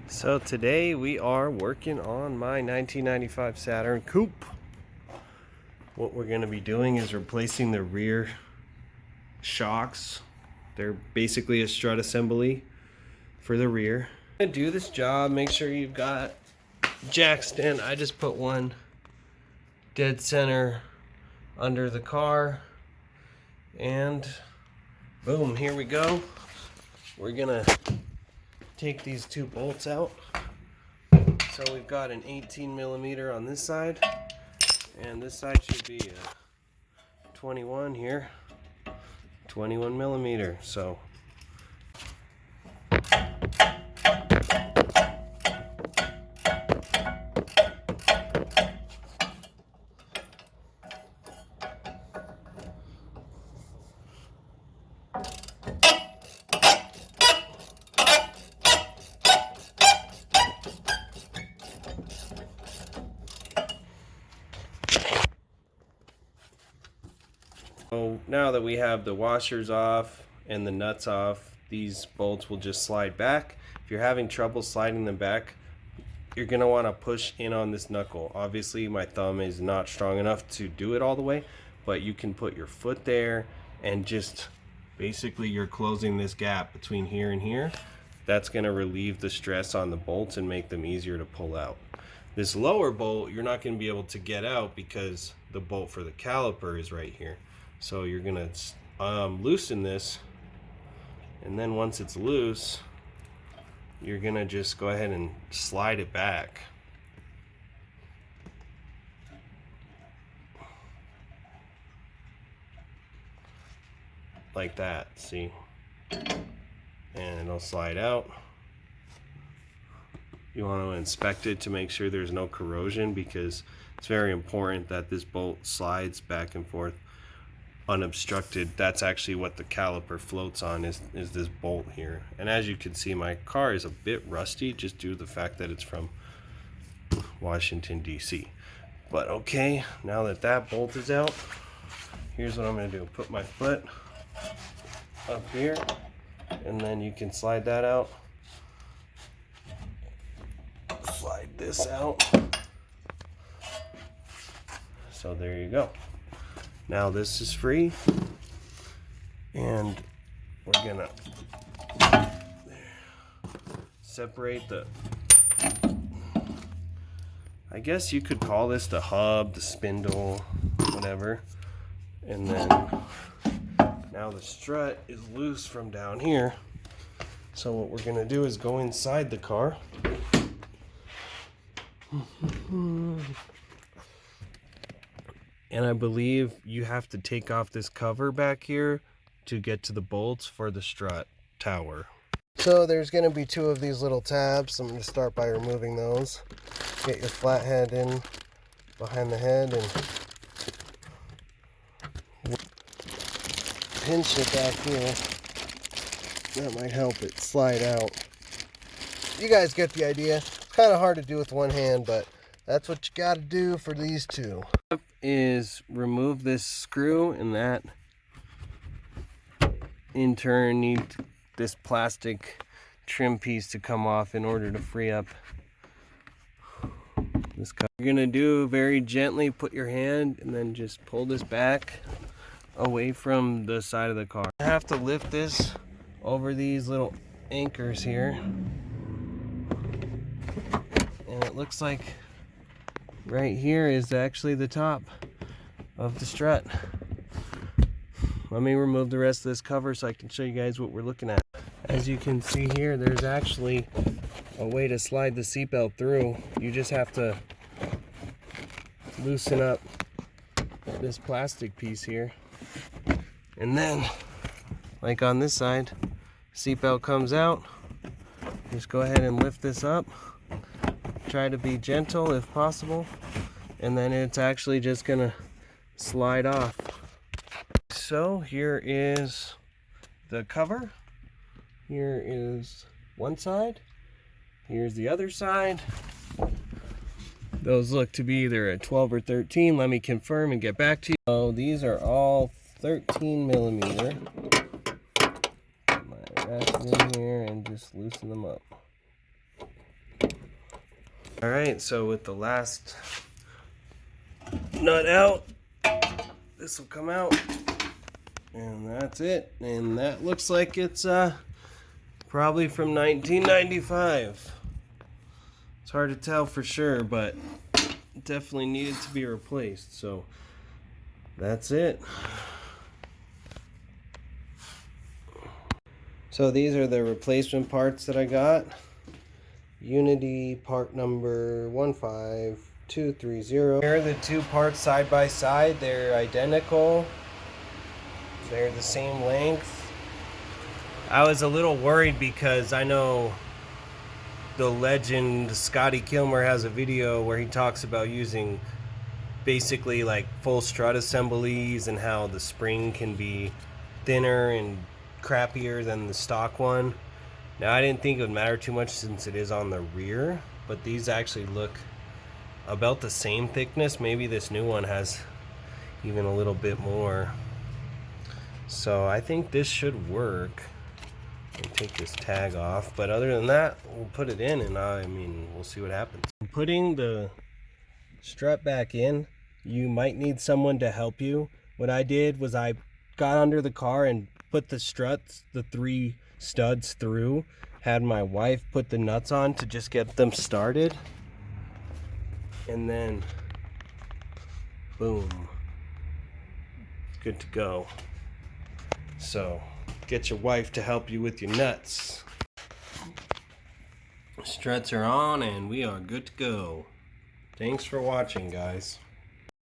So today we are working on my 1995 Saturn Coupe. What we're going to be doing is replacing the rear shocks. They're basically a strut assembly for the rear. To do this job, make sure you've got jack stand. I just put one dead center under the car, and boom, here we go. We're gonna take these two bolts out. So we've got an 18 millimeter on this side, and this side should be a 21 here, 21 millimeter. So now that we have the washers off and the nuts off, these bolts will just slide back. If you're having trouble sliding them back, you're going to want to push in on this knuckle. Obviously my thumb is not strong enough to do it all the way, but you can put your foot there and just basically you're closing this gap between here and here. That's going to relieve the stress on the bolts and make them easier to pull out. This lower bolt you're not going to be able to get out because the bolt for the caliper is right here. So you're gonna loosen this, and then once it's loose, you're gonna just go ahead and slide it back. Like that, see? And it'll slide out. You want to inspect it to make sure there's no corrosion, because it's very important that this bolt slides back and forth unobstructed. That's actually what the caliper floats on, is this bolt here. And as you can see, my car is a bit rusty just due to the fact that it's from Washington DC. But okay, now that that bolt is out, here's what I'm going to do. Put my foot up here, and then you can slide that out. Slide this out. So there you go. Now this is free, and we're gonna separate the, I guess you could call this the hub, the spindle, whatever. And then now the strut is loose from down here. So what we're gonna do is go inside the car. And I believe you have to take off this cover back here to get to the bolts for the strut tower. So there's going to be two of these little tabs. I'm going to start by removing those. Get your flathead in behind the head and pinch it back here. That might help it slide out. You guys get the idea. It's kind of hard to do with one hand, but that's what you got to do for these two. Is remove this screw, and that in turn needs this plastic trim piece to come off in order to free up this cover. You're gonna do very gently, put your hand and then just pull this back away from the side of the car. I have to lift this over these little anchors here, and it looks like right here is actually the top of the strut. Let me remove the rest of this cover so I can show you guys what we're looking at. As you can see here, there's actually a way to slide the seatbelt through. You just have to loosen up this plastic piece here. And then, like on this side, seatbelt comes out. Just go ahead and lift this up. Try to be gentle if possible, and then it's actually just gonna slide off. So here is the cover. Here is one side. Here's the other side. Those look to be either a 12 or 13. Let me confirm and get back to you. So these are all 13 millimeter. Put my ratchet in here and just loosen them up. All right, so with the last nut out, this will come out, and that's it. And that looks like it's probably from 1995. It's hard to tell for sure, but it definitely needed to be replaced. So that's it. So these are the replacement parts that I got. Unity part number 15230. Here are the two parts side by side. They're identical. They're the same length. I was a little worried because I know the legend Scotty Kilmer has a video where he talks about using basically like full strut assemblies and how the spring can be thinner and crappier than the stock one. Now, I didn't think it would matter too much since it is on the rear, but these actually look about the same thickness. Maybe this new one has even a little bit more. So I think this should work. I'll take this tag off, but other than that, we'll put it in and I mean, we'll see what happens. Putting the strut back in, you might need someone to help you. What I did was I got under the car and put the struts, the 3 studs through, had my wife put the nuts on to just get them started, and then boom, good to go. So get your wife to help you with your nuts. Struts are on and we are good to go. Thanks for watching, guys.